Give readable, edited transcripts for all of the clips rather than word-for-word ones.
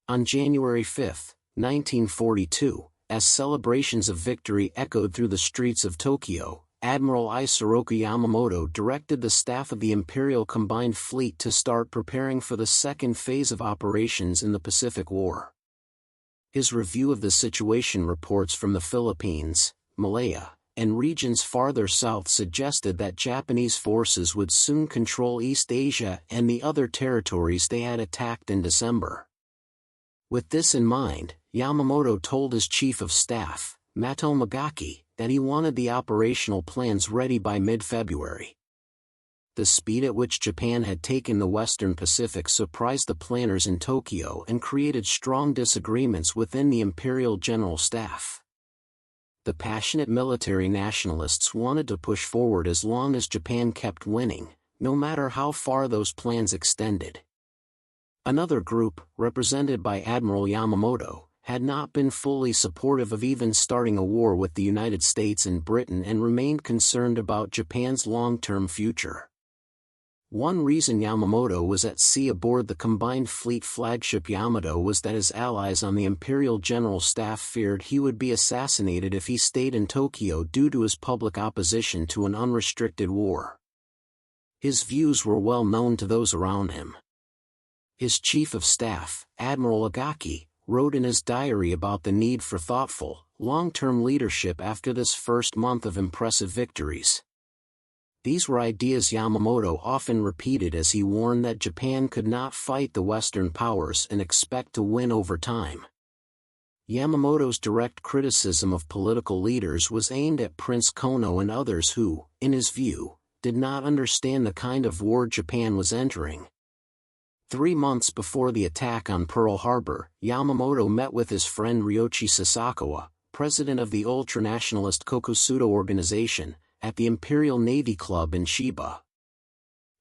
On January 5, 1942, as celebrations of victory echoed through the streets of Tokyo, Admiral Isoroku Yamamoto directed the staff of the Imperial Combined Fleet to start preparing for the second phase of operations in the Pacific War. His review of the situation reports from the Philippines, Malaya, and regions farther south suggested that Japanese forces would soon control East Asia and the other territories they had attacked in December. With this in mind, Yamamoto told his chief of staff, Mato Magaki, that he wanted the operational plans ready by mid-February. The speed at which Japan had taken the Western Pacific surprised the planners in Tokyo and created strong disagreements within the Imperial General Staff. The passionate military nationalists wanted to push forward as long as Japan kept winning, no matter how far those plans extended. Another group, represented by Admiral Yamamoto, had not been fully supportive of even starting a war with the United States and Britain and remained concerned about Japan's long-term future. One reason Yamamoto was at sea aboard the Combined Fleet flagship Yamato was that his allies on the Imperial General Staff feared he would be assassinated if he stayed in Tokyo due to his public opposition to an unrestricted war. His views were well known to those around him. His chief of staff, Admiral Agaki, wrote in his diary about the need for thoughtful, long-term leadership after this first month of impressive victories. These were ideas Yamamoto often repeated as he warned that Japan could not fight the Western powers and expect to win over time. Yamamoto's direct criticism of political leaders was aimed at Prince Kono and others who, in his view, did not understand the kind of war Japan was entering. 3 months before the attack on Pearl Harbor, Yamamoto met with his friend Ryoichi Sasakawa, president of the ultranationalist Kokosudo organization, at the Imperial Navy Club in Chiba.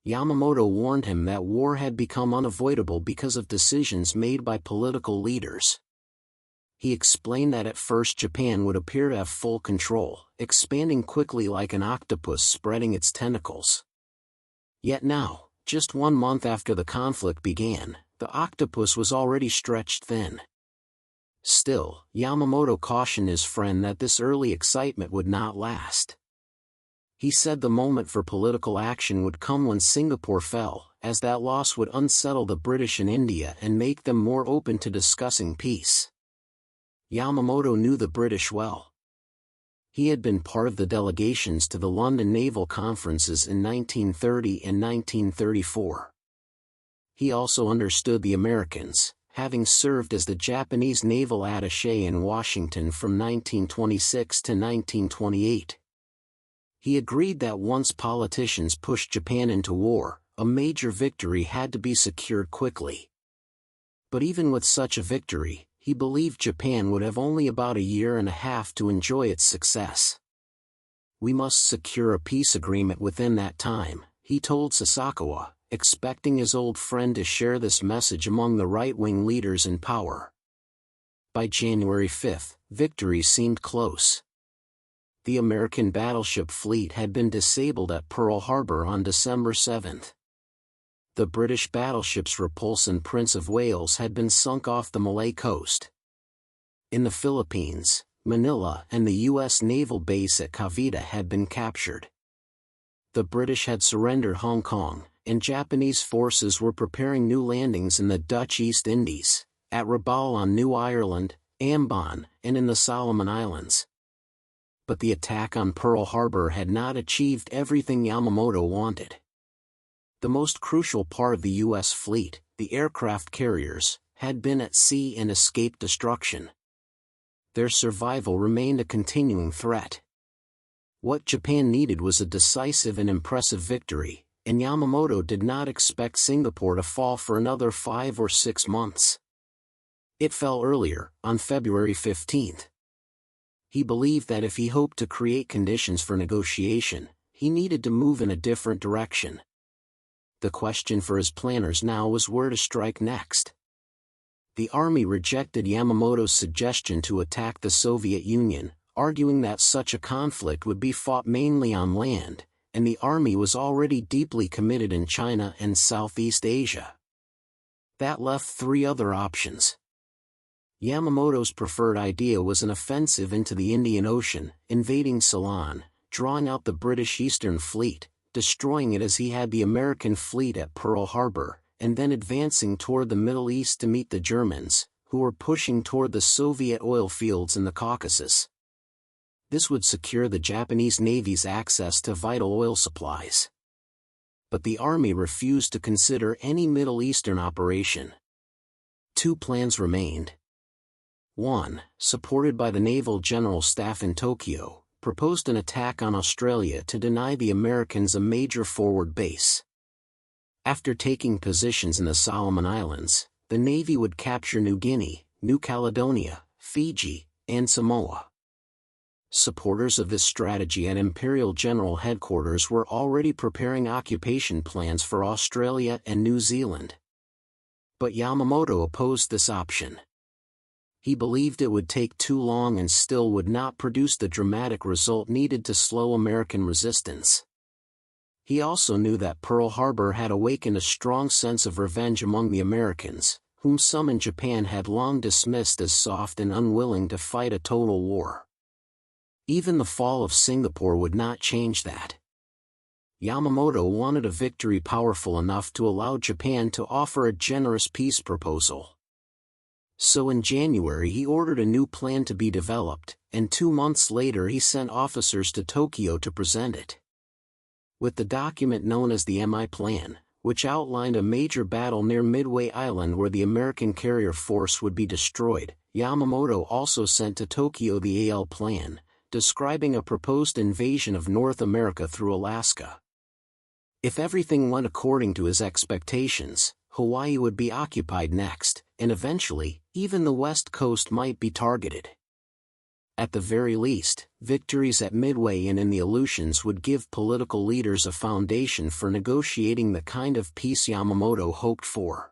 Yamamoto warned him that war had become unavoidable because of decisions made by political leaders. He explained that at first Japan would appear to have full control, expanding quickly like an octopus spreading its tentacles. Yet now, just 1 month after the conflict began, the octopus was already stretched thin. Still, Yamamoto cautioned his friend that this early excitement would not last. He said the moment for political action would come when Singapore fell, as that loss would unsettle the British in India and make them more open to discussing peace. Yamamoto knew the British well. He had been part of the delegations to the London naval conferences in 1930 and 1934. He also understood the Americans, having served as the Japanese naval attaché in Washington from 1926 to 1928. He agreed that once politicians pushed Japan into war, a major victory had to be secured quickly. But even with such a victory, he believed Japan would have only about 1.5 years to enjoy its success. "We must secure a peace agreement within that time," he told Sasakawa, expecting his old friend to share this message among the right-wing leaders in power. By January 5, victory seemed close. The American battleship fleet had been disabled at Pearl Harbor on December 7. The British battleships Repulse and Prince of Wales had been sunk off the Malay coast. In the Philippines, Manila and the U.S. naval base at Cavite had been captured. The British had surrendered Hong Kong, and Japanese forces were preparing new landings in the Dutch East Indies, at Rabaul on New Ireland, Ambon, and in the Solomon Islands. But the attack on Pearl Harbor had not achieved everything Yamamoto wanted. The most crucial part of the U.S. fleet, the aircraft carriers, had been at sea and escaped destruction. Their survival remained a continuing threat. What Japan needed was a decisive and impressive victory, and Yamamoto did not expect Singapore to fall for another 5 or 6 months. It fell earlier, on February 15. He believed that if he hoped to create conditions for negotiation, he needed to move in a different direction. The question for his planners now was where to strike next. The army rejected Yamamoto's suggestion to attack the Soviet Union, arguing that such a conflict would be fought mainly on land, and the army was already deeply committed in China and Southeast Asia. That left 3 other options. Yamamoto's preferred idea was an offensive into the Indian Ocean, invading Ceylon, drawing out the British Eastern Fleet, destroying it as he had the American fleet at Pearl Harbor, and then advancing toward the Middle East to meet the Germans, who were pushing toward the Soviet oil fields in the Caucasus. This would secure the Japanese Navy's access to vital oil supplies. But the Army refused to consider any Middle Eastern operation. Two plans remained. One, supported by the Naval General Staff in Tokyo, proposed an attack on Australia to deny the Americans a major forward base. After taking positions in the Solomon Islands, the Navy would capture New Guinea, New Caledonia, Fiji, and Samoa. Supporters of this strategy at Imperial General Headquarters were already preparing occupation plans for Australia and New Zealand. But Yamamoto opposed this option. He believed it would take too long and still would not produce the dramatic result needed to slow American resistance. He also knew that Pearl Harbor had awakened a strong sense of revenge among the Americans, whom some in Japan had long dismissed as soft and unwilling to fight a total war. Even the fall of Singapore would not change that. Yamamoto wanted a victory powerful enough to allow Japan to offer a generous peace proposal. So in January he ordered a new plan to be developed, and 2 months later he sent officers to Tokyo to present it. With the document known as the MI Plan, which outlined a major battle near Midway Island where the American carrier force would be destroyed, Yamamoto also sent to Tokyo the AL Plan, describing a proposed invasion of North America through Alaska. If everything went according to his expectations, Hawaii would be occupied next, and eventually, even the West Coast might be targeted. At the very least, victories at Midway and in the Aleutians would give political leaders a foundation for negotiating the kind of peace Yamamoto hoped for.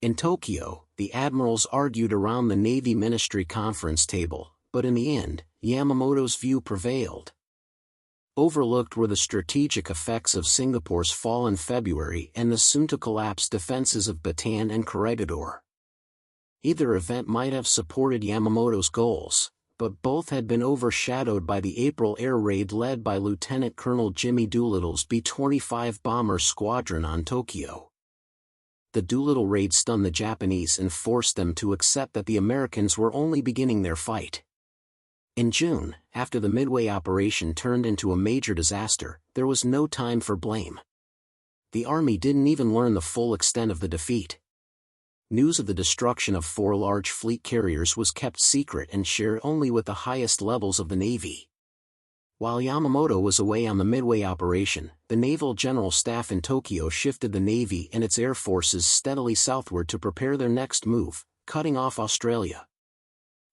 In Tokyo, the admirals argued around the Navy Ministry conference table, but in the end, Yamamoto's view prevailed. Overlooked were the strategic effects of Singapore's fall in February and the soon-to-collapse defenses of Bataan and Corregidor. Either event might have supported Yamamoto's goals, but both had been overshadowed by the April air raid led by Lieutenant Colonel Jimmy Doolittle's B-25 bomber squadron on Tokyo. The Doolittle Raid stunned the Japanese and forced them to accept that the Americans were only beginning their fight. In June, after the Midway operation turned into a major disaster, there was no time for blame. The Army didn't even learn the full extent of the defeat. News of the destruction of 4 large fleet carriers was kept secret and shared only with the highest levels of the Navy. While Yamamoto was away on the Midway operation, the Naval General Staff in Tokyo shifted the Navy and its air forces steadily southward to prepare their next move, cutting off Australia.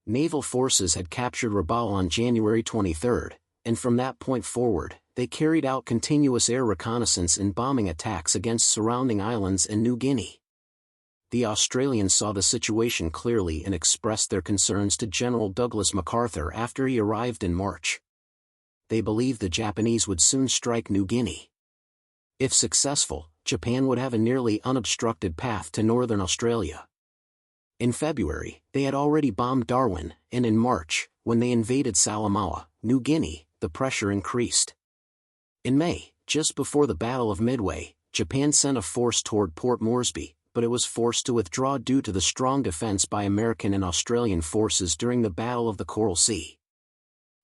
Naval forces had captured Rabaul on January 23, and from that point forward, they carried out continuous air reconnaissance and bombing attacks against surrounding islands and New Guinea. The Australians saw the situation clearly and expressed their concerns to General Douglas MacArthur after he arrived in March. They believed the Japanese would soon strike New Guinea. If successful, Japan would have a nearly unobstructed path to northern Australia. In February, they had already bombed Darwin, and in March, when they invaded Salamaua, New Guinea, the pressure increased. In May, just before the Battle of Midway, Japan sent a force toward Port Moresby, but it was forced to withdraw due to the strong defense by American and Australian forces during the Battle of the Coral Sea.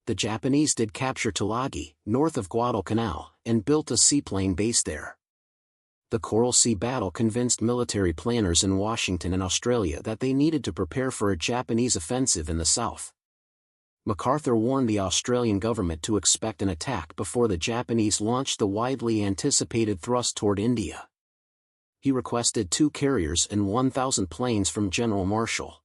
The Japanese did capture Tulagi, north of Guadalcanal, and built a seaplane base there. The Coral Sea battle convinced military planners in Washington and Australia that they needed to prepare for a Japanese offensive in the south. MacArthur warned the Australian government to expect an attack before the Japanese launched the widely anticipated thrust toward India. He requested 2 carriers and 1,000 planes from General Marshall.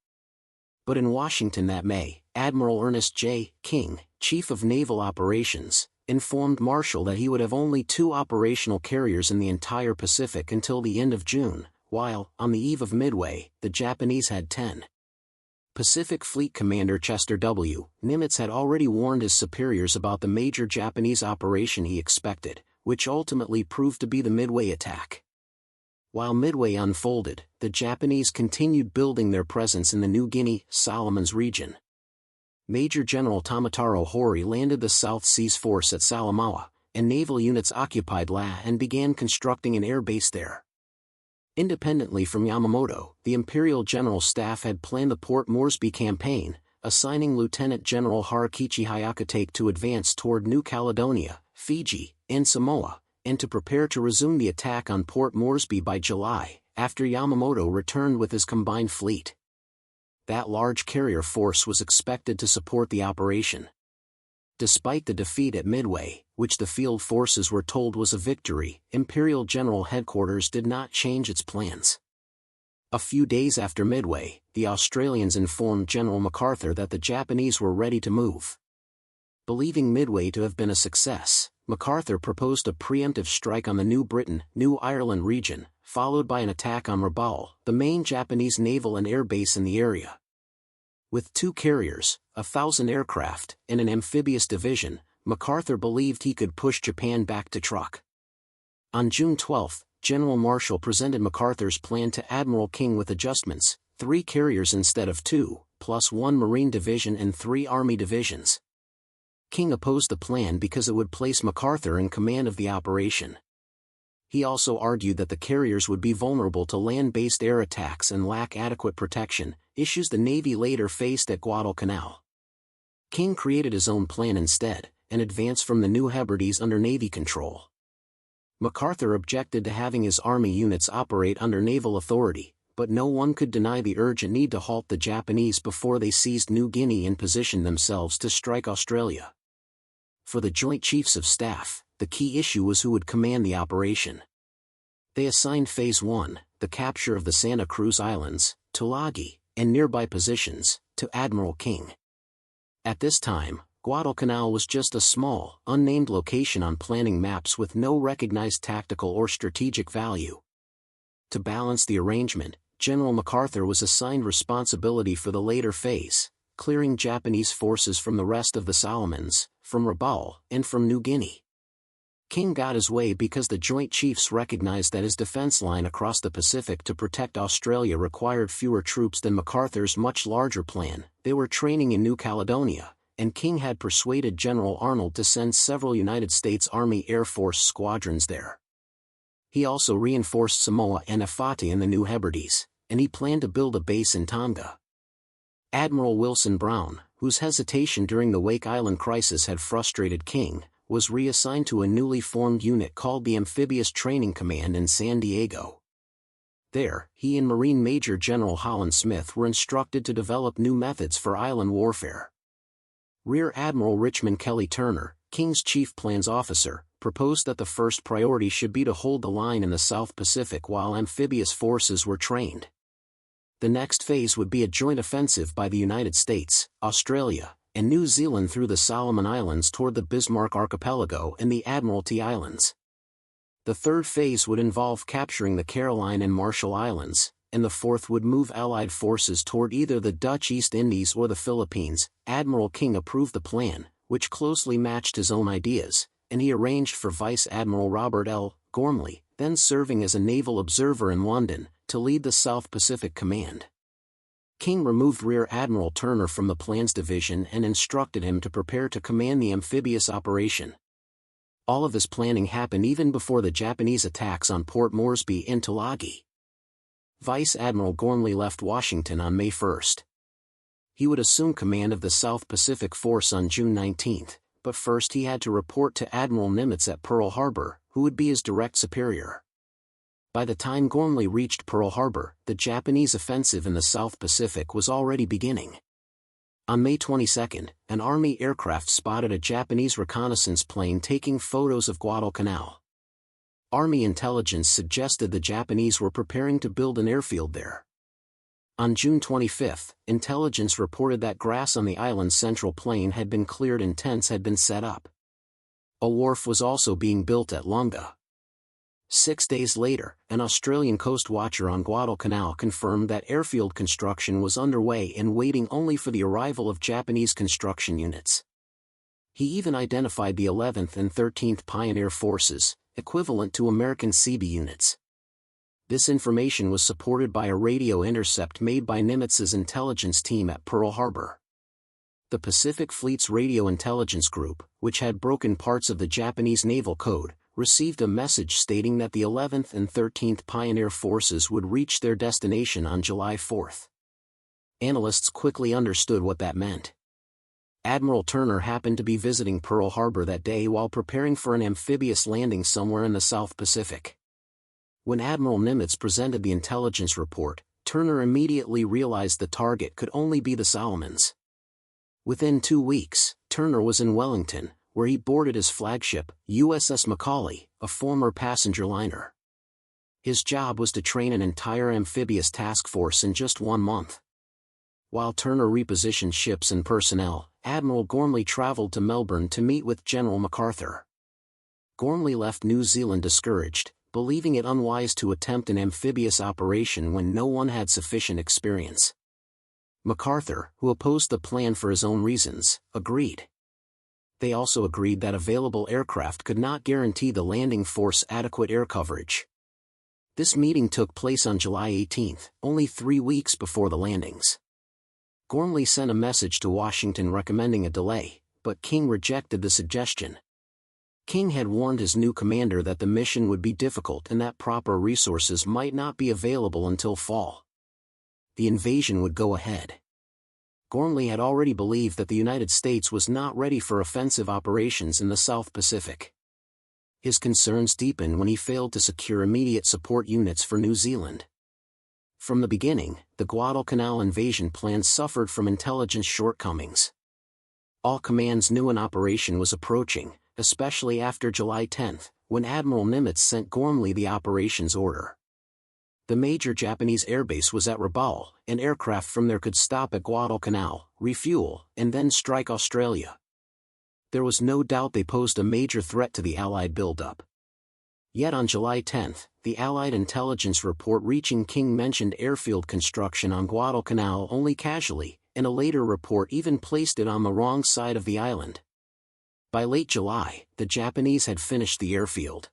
But in Washington that May, Admiral Ernest J. King, Chief of Naval Operations, informed Marshall that he would have only 2 operational carriers in the entire Pacific until the end of June, while, on the eve of Midway, the Japanese had 10. Pacific Fleet Commander Chester W. Nimitz had already warned his superiors about the major Japanese operation he expected, which ultimately proved to be the Midway attack. While Midway unfolded, the Japanese continued building their presence in the New Guinea, Solomons region. Major General Tomataro Hori landed the South Seas Force at Salamaua, and naval units occupied La and began constructing an air base there. Independently from Yamamoto, the Imperial General Staff had planned the Port Moresby campaign, assigning Lieutenant General Harakichi Hyakutake to advance toward New Caledonia, Fiji, and Samoa, and to prepare to resume the attack on Port Moresby by July, after Yamamoto returned with his combined fleet. That large carrier force was expected to support the operation. Despite the defeat at Midway, which the field forces were told was a victory, Imperial General Headquarters did not change its plans. A few days after Midway, the Australians informed General MacArthur that the Japanese were ready to move. Believing Midway to have been a success, MacArthur proposed a preemptive strike on the New Britain, New Ireland region, followed by an attack on Rabaul, the main Japanese naval and air base in the area. With 2 carriers, 1,000 aircraft, and an amphibious division, MacArthur believed he could push Japan back to truck. On June 12, General Marshall presented MacArthur's plan to Admiral King with adjustments: 3 carriers instead of 2, plus 1 Marine division and 3 Army divisions. King opposed the plan because it would place MacArthur in command of the operation. He also argued that the carriers would be vulnerable to land-based air attacks and lack adequate protection, issues the Navy later faced at Guadalcanal. King created his own plan instead, and advanced from the New Hebrides under Navy control. MacArthur objected to having his Army units operate under naval authority, but no one could deny the urgent need to halt the Japanese before they seized New Guinea and positioned themselves to strike Australia. For the Joint Chiefs of Staff, the key issue was who would command the operation. They assigned Phase 1, the capture of the Santa Cruz Islands, Tulagi, and nearby positions, to Admiral King. At this time, Guadalcanal was just a small, unnamed location on planning maps with no recognized tactical or strategic value. To balance the arrangement, General MacArthur was assigned responsibility for the later phase, clearing Japanese forces from the rest of the Solomons, from Rabaul, and from New Guinea. King got his way because the Joint Chiefs recognized that his defense line across the Pacific to protect Australia required fewer troops than MacArthur's much larger plan. They were training in New Caledonia, and King had persuaded General Arnold to send several United States Army Air Force squadrons there. He also reinforced Samoa and Efate in the New Hebrides, and he planned to build a base in Tonga. Admiral Wilson Brown, whose hesitation during the Wake Island crisis had frustrated King, was reassigned to a newly formed unit called the Amphibious Training Command in San Diego. There, he and Marine Major General Holland Smith were instructed to develop new methods for island warfare. Rear Admiral Richmond Kelly Turner, King's chief plans officer, proposed that the first priority should be to hold the line in the South Pacific while amphibious forces were trained. The next phase would be a joint offensive by the United States, Australia, and New Zealand through the Solomon Islands toward the Bismarck Archipelago and the Admiralty Islands. The third phase would involve capturing the Caroline and Marshall Islands, and the fourth would move Allied forces toward either the Dutch East Indies or the Philippines. Admiral King approved the plan, which closely matched his own ideas, and he arranged for Vice Admiral Robert L. Gormley, then serving as a naval observer in London, to lead the South Pacific Command. King removed Rear Admiral Turner from the Plans Division and instructed him to prepare to command the amphibious operation. All of this planning happened even before the Japanese attacks on Port Moresby and Tulagi. Vice Admiral Gormley left Washington on May 1. He would assume command of the South Pacific Force on June 19, but first he had to report to Admiral Nimitz at Pearl Harbor, who would be his direct superior. By the time Gormley reached Pearl Harbor, the Japanese offensive in the South Pacific was already beginning. On May 22, an Army aircraft spotted a Japanese reconnaissance plane taking photos of Guadalcanal. Army intelligence suggested the Japanese were preparing to build an airfield there. On June 25, intelligence reported that grass on the island's central plain had been cleared and tents had been set up. A wharf was also being built at Lunga. 6 days later, an Australian coast watcher on Guadalcanal confirmed that airfield construction was underway and waiting only for the arrival of Japanese construction units. He even identified the 11th and 13th Pioneer Forces, equivalent to American Seabee units. This information was supported by a radio intercept made by Nimitz's intelligence team at Pearl Harbor. The Pacific Fleet's Radio Intelligence Group, which had broken parts of the Japanese naval code, received a message stating that the 11th and 13th Pioneer Forces would reach their destination on July 4. Analysts quickly understood what that meant. Admiral Turner happened to be visiting Pearl Harbor that day while preparing for an amphibious landing somewhere in the South Pacific. When Admiral Nimitz presented the intelligence report, Turner immediately realized the target could only be the Solomons. Within 2 weeks, Turner was in Wellington, where he boarded his flagship, USS Macaulay, a former passenger liner. His job was to train an entire amphibious task force in just 1 month. While Turner repositioned ships and personnel, Admiral Gormley traveled to Melbourne to meet with General MacArthur. Gormley left New Zealand discouraged, believing it unwise to attempt an amphibious operation when no one had sufficient experience. MacArthur, who opposed the plan for his own reasons, agreed. They also agreed that available aircraft could not guarantee the landing force adequate air coverage. This meeting took place on July 18, only 3 weeks before the landings. Gormley sent a message to Washington recommending a delay, but King rejected the suggestion. King had warned his new commander that the mission would be difficult and that proper resources might not be available until fall. The invasion would go ahead. Gormley had already believed that the United States was not ready for offensive operations in the South Pacific. His concerns deepened when he failed to secure immediate support units for New Zealand. From the beginning, the Guadalcanal invasion plan suffered from intelligence shortcomings. All commands knew an operation was approaching, especially after July 10, when Admiral Nimitz sent Gormley the operations order. The major Japanese airbase was at Rabaul, and aircraft from there could stop at Guadalcanal, refuel, and then strike Australia. There was no doubt they posed a major threat to the Allied buildup. Yet on July 10, the Allied intelligence report reaching King mentioned airfield construction on Guadalcanal only casually, and a later report even placed it on the wrong side of the island. By late July, the Japanese had finished the airfield.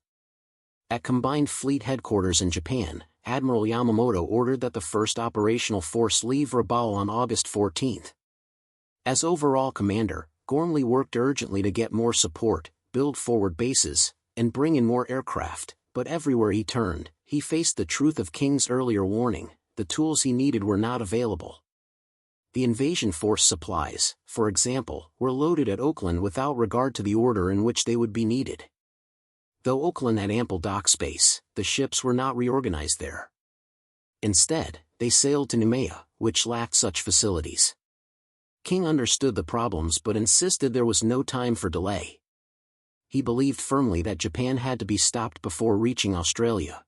At Combined Fleet Headquarters in Japan, Admiral Yamamoto ordered that the first operational force leave Rabaul on August 14. As overall commander, Gormley worked urgently to get more support, build forward bases, and bring in more aircraft, but everywhere he turned, he faced the truth of King's earlier warning: the tools he needed were not available. The invasion force supplies, for example, were loaded at Oakland without regard to the order in which they would be needed. Though Oakland had ample dock space, the ships were not reorganized there. Instead, they sailed to Noumea, which lacked such facilities. King understood the problems but insisted there was no time for delay. He believed firmly that Japan had to be stopped before reaching Australia.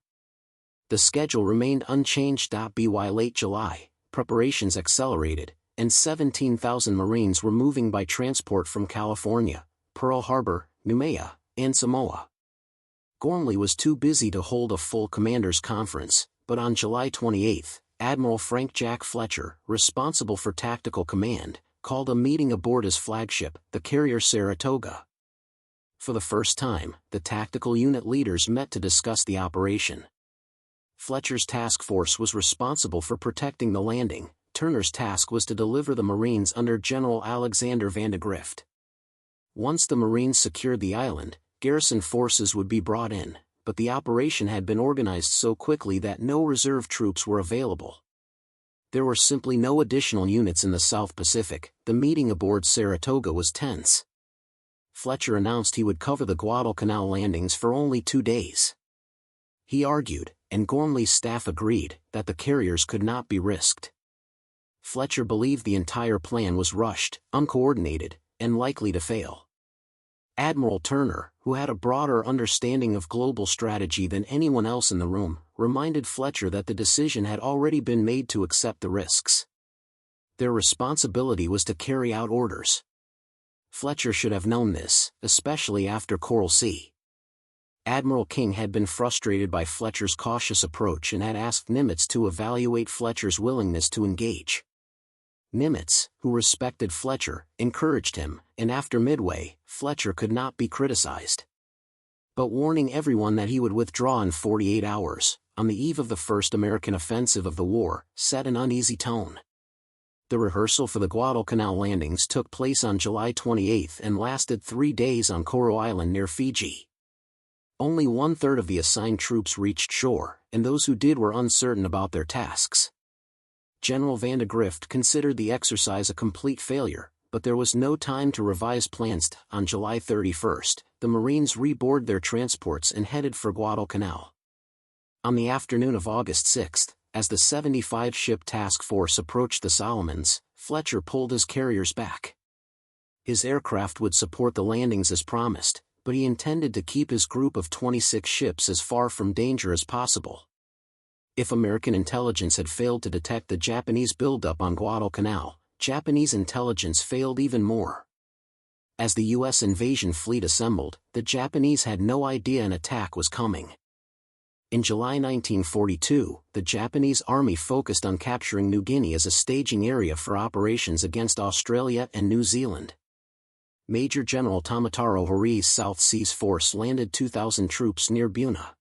The schedule remained unchanged. By late July, preparations accelerated, and 17,000 Marines were moving by transport from California, Pearl Harbor, Noumea, and Samoa. Gormley was too busy to hold a full commanders' conference, but on July 28, Admiral Frank Jack Fletcher, responsible for tactical command, called a meeting aboard his flagship, the carrier Saratoga. For the first time, the tactical unit leaders met to discuss the operation. Fletcher's task force was responsible for protecting the landing. Turner's task was to deliver the Marines under General Alexander Vandegrift. Once the Marines secured the island, garrison forces would be brought in, but the operation had been organized so quickly that no reserve troops were available. There were simply no additional units in the South Pacific. The meeting aboard Saratoga was tense. Fletcher announced he would cover the Guadalcanal landings for only 2 days. He argued, and Gormley's staff agreed, that the carriers could not be risked. Fletcher believed the entire plan was rushed, uncoordinated, and likely to fail. Admiral Turner, who had a broader understanding of global strategy than anyone else in the room, reminded Fletcher that the decision had already been made to accept the risks. Their responsibility was to carry out orders. Fletcher should have known this, especially after Coral Sea. Admiral King had been frustrated by Fletcher's cautious approach and had asked Nimitz to evaluate Fletcher's willingness to engage. Nimitz, who respected Fletcher, encouraged him, and after Midway, Fletcher could not be criticized. But warning everyone that he would withdraw in 48 hours, on the eve of the first American offensive of the war, set an uneasy tone. The rehearsal for the Guadalcanal landings took place on July 28 and lasted 3 days on Koro Island near Fiji. Only 1/3 of the assigned troops reached shore, and those who did were uncertain about their tasks. General Van de Grift considered the exercise a complete failure, but there was no time to revise plans. On July 31, the Marines reboarded their transports and headed for Guadalcanal. On the afternoon of August 6, as the 75-ship task force approached the Solomons, Fletcher pulled his carriers back. His aircraft would support the landings as promised, but he intended to keep his group of 26 ships as far from danger as possible. If American intelligence had failed to detect the Japanese buildup on Guadalcanal, Japanese intelligence failed even more. As the U.S. invasion fleet assembled, the Japanese had no idea an attack was coming. In July 1942, the Japanese Army focused on capturing New Guinea as a staging area for operations against Australia and New Zealand. Major General Tomitaro Horii's South Seas Force landed 2,000 troops near Buna.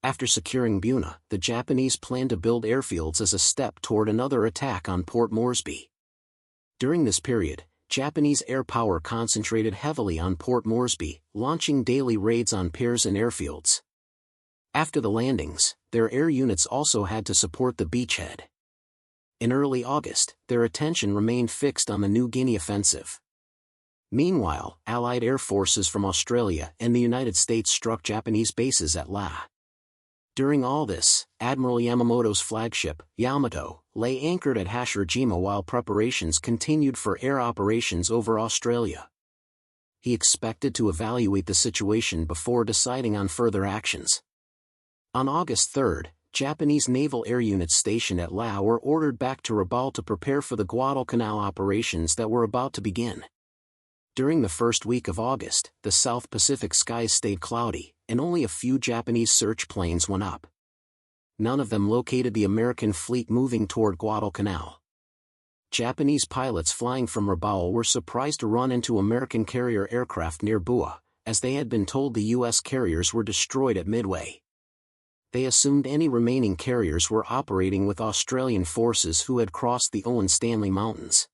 After securing Buna, the Japanese planned to build airfields as a step toward another attack on Port Moresby. During this period, Japanese air power concentrated heavily on Port Moresby, launching daily raids on piers and airfields. After the landings, their air units also had to support the beachhead. In early August, their attention remained fixed on the New Guinea offensive. Meanwhile, Allied air forces from Australia and the United States struck Japanese bases at Lae. During all this, Admiral Yamamoto's flagship, Yamato, lay anchored at Hashirojima while preparations continued for air operations over Australia. He expected to evaluate the situation before deciding on further actions. On August 3, Japanese naval air units stationed at Lae were ordered back to Rabaul to prepare for the Guadalcanal operations that were about to begin. During the first week of August, the South Pacific skies stayed cloudy, and only a few Japanese search planes went up. None of them located the American fleet moving toward Guadalcanal. Japanese pilots flying from Rabaul were surprised to run into American carrier aircraft near Bua, as they had been told the U.S. carriers were destroyed at Midway. They assumed any remaining carriers were operating with Australian forces who had crossed the Owen Stanley Mountains.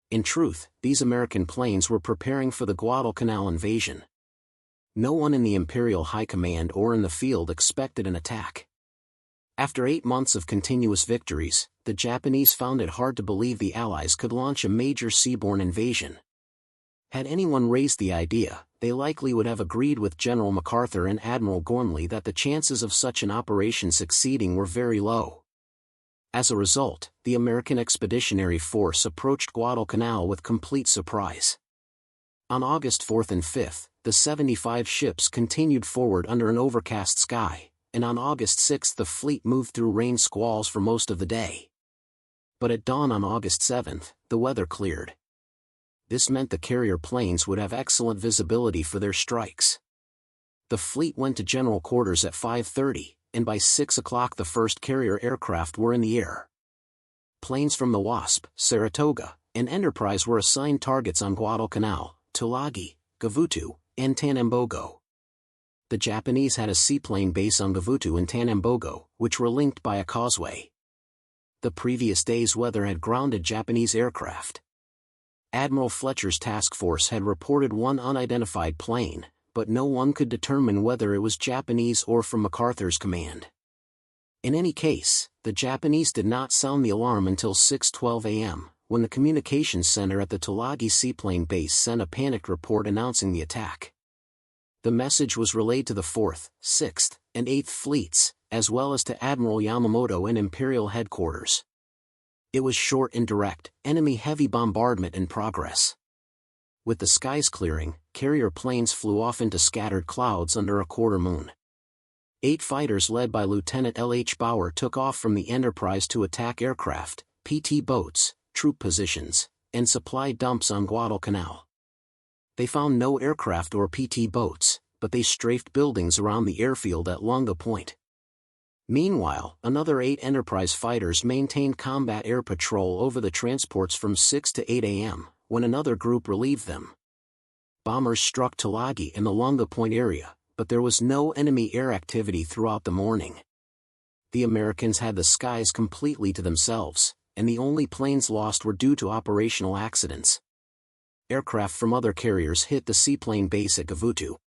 In truth, these American planes were preparing for the Guadalcanal invasion. No one in the Imperial High Command or in the field expected an attack. After 8 months of continuous victories, the Japanese found it hard to believe the Allies could launch a major seaborne invasion. Had anyone raised the idea, they likely would have agreed with General MacArthur and Admiral Gormley that the chances of such an operation succeeding were very low. As a result, the American Expeditionary Force approached Guadalcanal with complete surprise. On August 4 and 5, the 75 ships continued forward under an overcast sky, and on August 6 the fleet moved through rain squalls for most of the day. But at dawn on August 7, the weather cleared. This meant the carrier planes would have excellent visibility for their strikes. The fleet went to general quarters at 5:30, and by 6 o'clock the first carrier aircraft were in the air. Planes from the Wasp, Saratoga, and Enterprise were assigned targets on Guadalcanal, Tulagi, Gavutu, and Tanambogo. The Japanese had a seaplane base on Gavutu and Tanambogo, which were linked by a causeway. The previous day's weather had grounded Japanese aircraft. Admiral Fletcher's task force had reported one unidentified plane, but no one could determine whether it was Japanese or from MacArthur's command. In any case, the Japanese did not sound the alarm until 6:12 a.m., when the communications center at the Tulagi seaplane base sent a panicked report announcing the attack. The message was relayed to the 4th, 6th, and 8th Fleets, as well as to Admiral Yamamoto and Imperial Headquarters. It was short and direct: enemy heavy bombardment in progress. With the skies clearing, carrier planes flew off into scattered clouds under a quarter moon. 8 fighters led by Lieutenant L.H. Bauer took off from the Enterprise to attack aircraft, PT boats, troop positions, and supply dumps on Guadalcanal. They found no aircraft or PT boats, but they strafed buildings around the airfield at Lunga Point. Meanwhile, another 8 Enterprise fighters maintained combat air patrol over the transports from 6 to 8 a.m., when another group relieved them. Bombers struck Tulagi and the Lunga Point area, but there was no enemy air activity throughout the morning. The Americans had the skies completely to themselves, and the only planes lost were due to operational accidents. Aircraft from other carriers hit the seaplane base at Gavutu.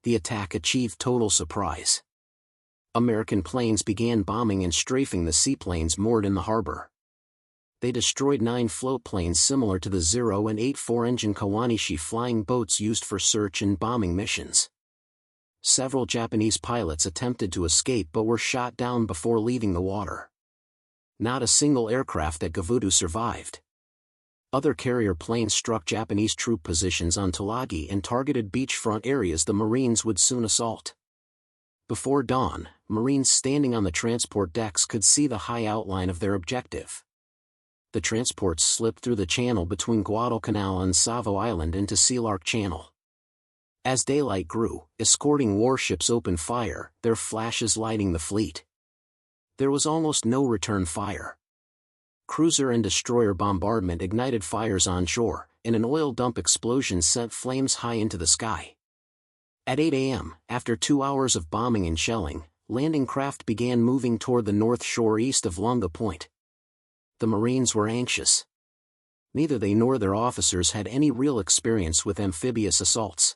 The attack achieved total surprise. American planes began bombing and strafing the seaplanes moored in the harbor. They destroyed 9 float planes similar to the 0 and 8 4-engine Kawanishi flying boats used for search and bombing missions. Several Japanese pilots attempted to escape but were shot down before leaving the water. Not a single aircraft at Gavutu survived. Other carrier planes struck Japanese troop positions on Tulagi and targeted beachfront areas the Marines would soon assault. Before dawn, Marines standing on the transport decks could see the high outline of their objective. The transports slipped through the channel between Guadalcanal and Savo Island into Sealark Channel. As daylight grew, escorting warships opened fire, their flashes lighting the fleet. There was almost no return fire. Cruiser and destroyer bombardment ignited fires onshore, and an oil dump explosion sent flames high into the sky. At 8 a.m., after 2 hours of bombing and shelling, landing craft began moving toward the north shore east of Lunga Point. The Marines were anxious. Neither they nor their officers had any real experience with amphibious assaults.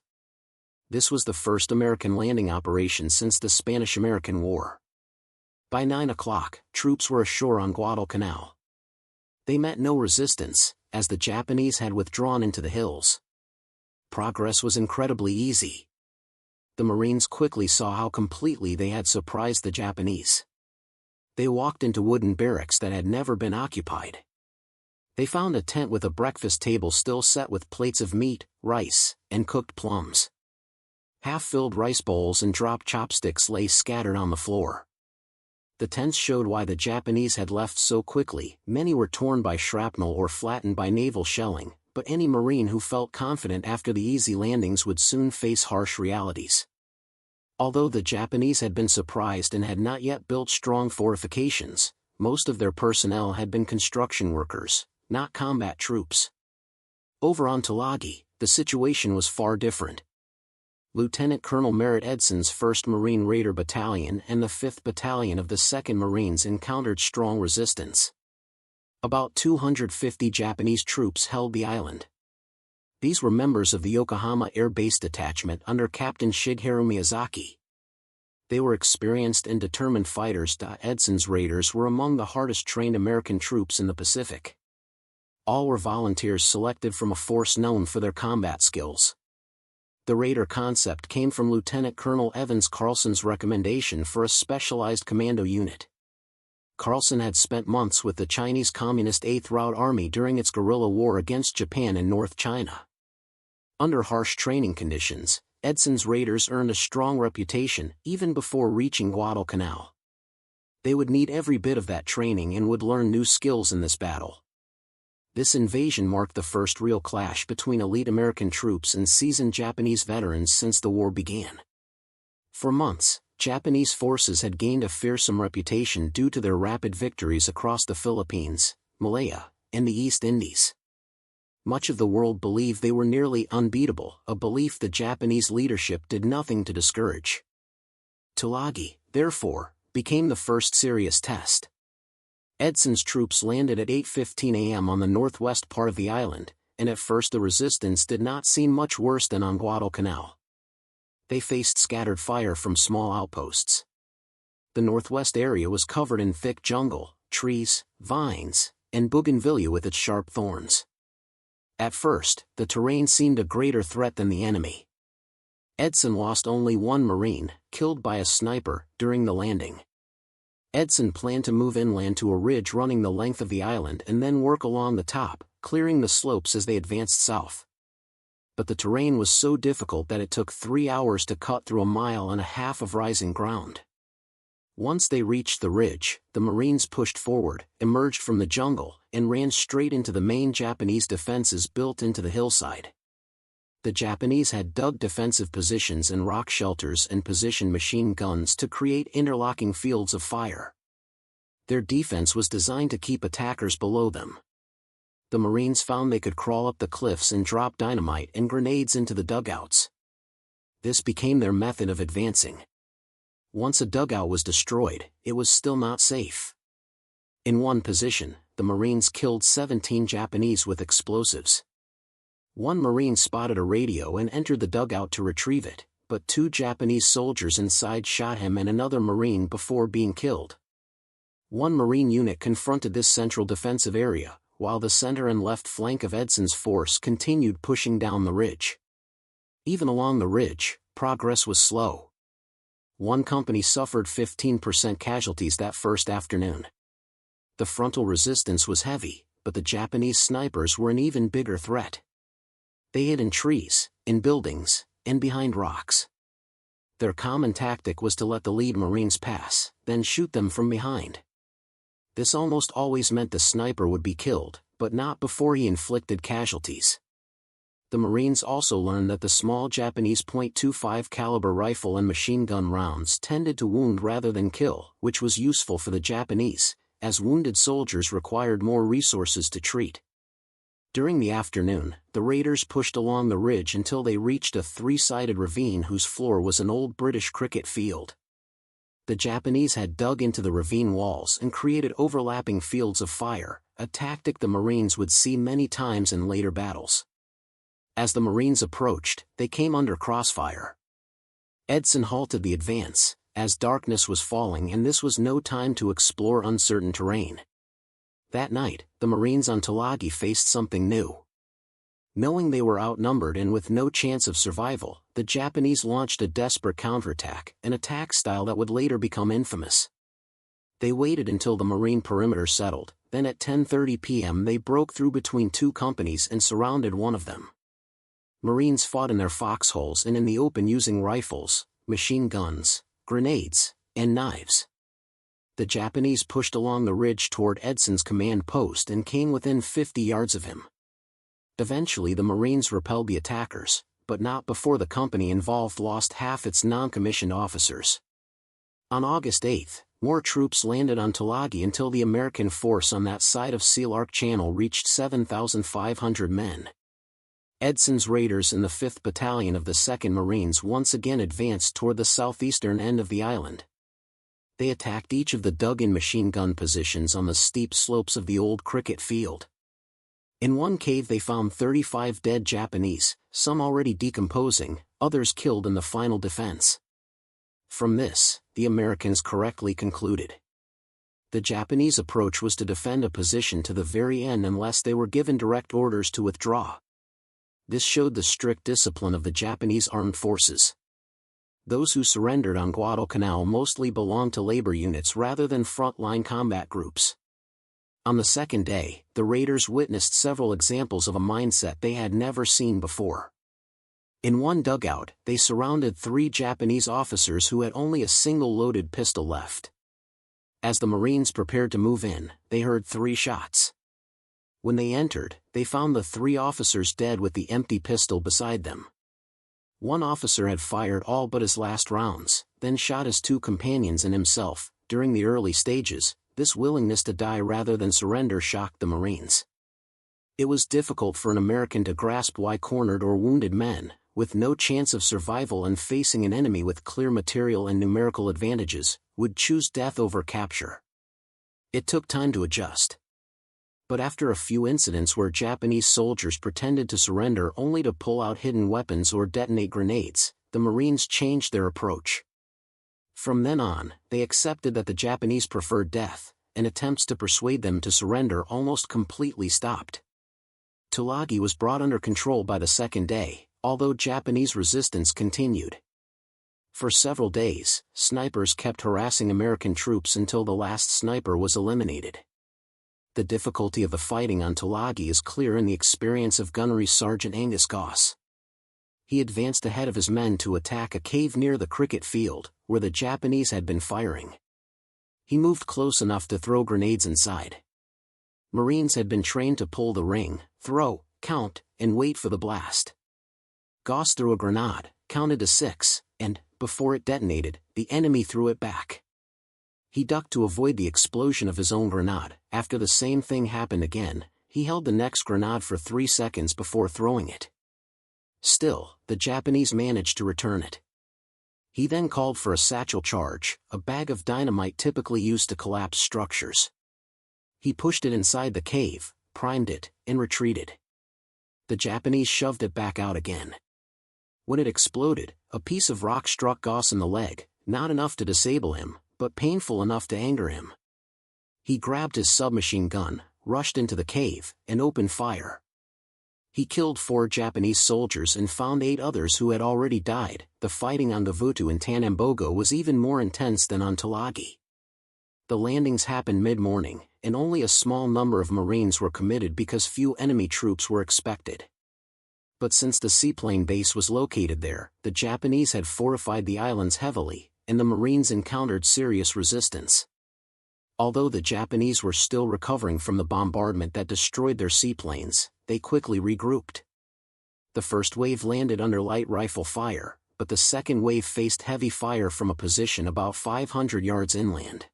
This was the first American landing operation since the Spanish-American War. By 9 o'clock, troops were ashore on Guadalcanal. They met no resistance, as the Japanese had withdrawn into the hills. Progress was incredibly easy. The Marines quickly saw how completely they had surprised the Japanese. They walked into wooden barracks that had never been occupied. They found a tent with a breakfast table still set with plates of meat, rice, and cooked plums. Half-filled rice bowls and dropped chopsticks lay scattered on the floor. The tents showed why the Japanese had left so quickly. Many were torn by shrapnel or flattened by naval shelling, but any Marine who felt confident after the easy landings would soon face harsh realities. Although the Japanese had been surprised and had not yet built strong fortifications, most of their personnel had been construction workers, not combat troops. Over on Tulagi, the situation was far different. Lieutenant Colonel Merritt Edson's 1st Marine Raider Battalion and the 5th Battalion of the 2nd Marines encountered strong resistance. About 250 Japanese troops held the island. These were members of the Yokohama Air Base Detachment under Captain Shigeharu Miyazaki. They were experienced and determined fighters. Edson's raiders were among the hardest trained American troops in the Pacific. All were volunteers selected from a force known for their combat skills. The raider concept came from Lieutenant Colonel Evans Carlson's recommendation for a specialized commando unit. Carlson had spent months with the Chinese Communist 8th Route Army during its guerrilla war against Japan in North China. Under harsh training conditions, Edson's raiders earned a strong reputation even before reaching Guadalcanal. They would need every bit of that training and would learn new skills in this battle. This invasion marked the first real clash between elite American troops and seasoned Japanese veterans since the war began. For months, Japanese forces had gained a fearsome reputation due to their rapid victories across the Philippines, Malaya, and the East Indies. Much of the world believed they were nearly unbeatable, a belief the Japanese leadership did nothing to discourage. Tulagi, therefore, became the first serious test. Edson's troops landed at 8:15 a.m. on the northwest part of the island, and at first the resistance did not seem much worse than on Guadalcanal. They faced scattered fire from small outposts. The northwest area was covered in thick jungle, trees, vines, and bougainvillea with its sharp thorns. At first, the terrain seemed a greater threat than the enemy. Edson lost only one Marine, killed by a sniper, during the landing. Edson planned to move inland to a ridge running the length of the island and then work along the top, clearing the slopes as they advanced south. But the terrain was so difficult that it took 3 hours to cut through 1.5 miles of rising ground. Once they reached the ridge, the Marines pushed forward, emerged from the jungle, and ran straight into the main Japanese defenses built into the hillside. The Japanese had dug defensive positions and rock shelters and positioned machine guns to create interlocking fields of fire. Their defense was designed to keep attackers below them. The Marines found they could crawl up the cliffs and drop dynamite and grenades into the dugouts. This became their method of advancing. Once a dugout was destroyed, it was still not safe. In one position, the Marines killed 17 Japanese with explosives. One Marine spotted a radio and entered the dugout to retrieve it, but 2 Japanese soldiers inside shot him and another Marine before being killed. One Marine unit confronted this central defensive area, while the center and left flank of Edson's force continued pushing down the ridge. Even along the ridge, progress was slow. One company suffered 15% casualties that first afternoon. The frontal resistance was heavy, but the Japanese snipers were an even bigger threat. They hid in trees, in buildings, and behind rocks. Their common tactic was to let the lead Marines pass, then shoot them from behind. This almost always meant the sniper would be killed, but not before he inflicted casualties. The Marines also learned that the small Japanese .25 caliber rifle and machine gun rounds tended to wound rather than kill, which was useful for the Japanese, as wounded soldiers required more resources to treat. During the afternoon, the raiders pushed along the ridge until they reached a 3-sided ravine whose floor was an old British cricket field. The Japanese had dug into the ravine walls and created overlapping fields of fire, a tactic the Marines would see many times in later battles. As the Marines approached, they came under crossfire. Edson halted the advance, as darkness was falling and this was no time to explore uncertain terrain. That night, the Marines on Tulagi faced something new. Knowing they were outnumbered and with no chance of survival, the Japanese launched a desperate counterattack, an attack style that would later become infamous. They waited until the Marine perimeter settled, then at 10:30 p.m. they broke through between 2 companies and surrounded one of them. Marines fought in their foxholes and in the open using rifles, machine guns, grenades, and knives. The Japanese pushed along the ridge toward Edson's command post and came within 50 yards of him. Eventually the Marines repelled the attackers, but not before the company involved lost half its non-commissioned officers. On August 8, more troops landed on Tulagi until the American force on that side of Seal Arc Channel reached 7,500 men. Edson's raiders in the 5th Battalion of the 2nd Marines once again advanced toward the southeastern end of the island. They attacked each of the dug-in machine gun positions on the steep slopes of the old cricket field. In one cave they found 35 dead Japanese, some already decomposing, others killed in the final defense. From this, the Americans correctly concluded. The Japanese approach was to defend a position to the very end unless they were given direct orders to withdraw. This showed the strict discipline of the Japanese armed forces. Those who surrendered on Guadalcanal mostly belonged to labor units rather than front-line combat groups. On the second day, the raiders witnessed several examples of a mindset they had never seen before. In one dugout, they surrounded 3 Japanese officers who had only a single loaded pistol left. As the Marines prepared to move in, they heard 3 shots. When they entered, they found the 3 officers dead with the empty pistol beside them. One officer had fired all but his last rounds, then shot his 2 companions and himself. During the early stages, this willingness to die rather than surrender shocked the Marines. It was difficult for an American to grasp why cornered or wounded men, with no chance of survival and facing an enemy with clear material and numerical advantages, would choose death over capture. It took time to adjust. But after a few incidents where Japanese soldiers pretended to surrender only to pull out hidden weapons or detonate grenades, the Marines changed their approach. From then on, they accepted that the Japanese preferred death, and attempts to persuade them to surrender almost completely stopped. Tulagi was brought under control by the second day, although Japanese resistance continued. For several days, snipers kept harassing American troops until the last sniper was eliminated. The difficulty of the fighting on Tulagi is clear in the experience of Gunnery Sergeant Angus Goss. He advanced ahead of his men to attack a cave near the cricket field, where the Japanese had been firing. He moved close enough to throw grenades inside. Marines had been trained to pull the ring, throw, count, and wait for the blast. Goss threw a grenade, counted to 6, and, before it detonated, the enemy threw it back. He ducked to avoid the explosion of his own grenade. After the same thing happened again, he held the next grenade for 3 seconds before throwing it. Still, the Japanese managed to return it. He then called for a satchel charge, a bag of dynamite typically used to collapse structures. He pushed it inside the cave, primed it, and retreated. The Japanese shoved it back out again. When it exploded, a piece of rock struck Gauss in the leg, not enough to disable him, but painful enough to anger him. He grabbed his submachine gun, rushed into the cave, and opened fire. He killed 4 Japanese soldiers and found 8 others who had already died. The fighting on Gavutu and Tanambogo was even more intense than on Tulagi. The landings happened mid-morning, and only a small number of Marines were committed because few enemy troops were expected. But since the seaplane base was located there, the Japanese had fortified the islands heavily, and the Marines encountered serious resistance. Although the Japanese were still recovering from the bombardment that destroyed their seaplanes, they quickly regrouped. The first wave landed under light rifle fire, but the second wave faced heavy fire from a position about 500 yards inland.